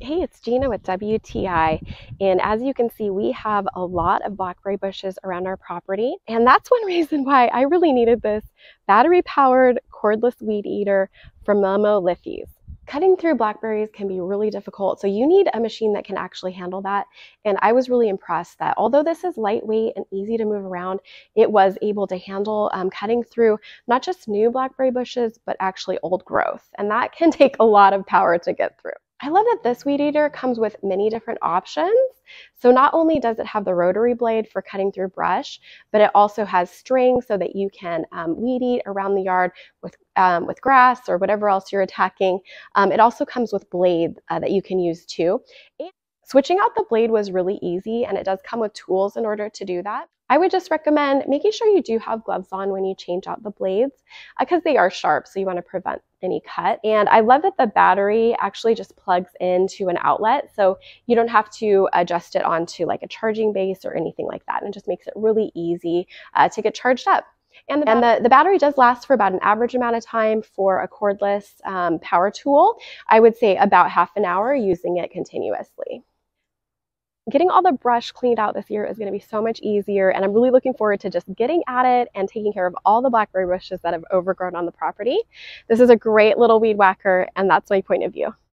Hey, it's Gina with WTI, and as you can see, we have a lot of blackberry bushes around our property, and that's one reason why I really needed this battery-powered cordless weed eater from Lemolifys. Cutting through blackberries can be really difficult, so you need a machine that can actually handle that, and I was really impressed that although this is lightweight and easy to move around, it was able to handle cutting through not just new blackberry bushes, but actually old growth, and that can take a lot of power to get through. I love that this weed eater comes with many different options. So not only does it have the rotary blade for cutting through brush, but it also has strings so that you can weed eat around the yard with grass or whatever else you're attacking. It also comes with blades that you can use too. And switching out the blade was really easy, and it does come with tools in order to do that. I would just recommend making sure you do have gloves on when you change out the blades because they are sharp, so you want to prevent any cut. And I love that the battery actually just plugs into an outlet, so you don't have to adjust it onto like a charging base or anything like that, and it just makes it really easy to get charged up. And the battery does last for about an average amount of time for a cordless power tool. I would say about half an hour using it continuously. Getting all the brush cleaned out this year is going to be so much easier, and I'm really looking forward to just getting at it and taking care of all the blackberry bushes that have overgrown on the property. This is a great little weed whacker, and that's my point of view.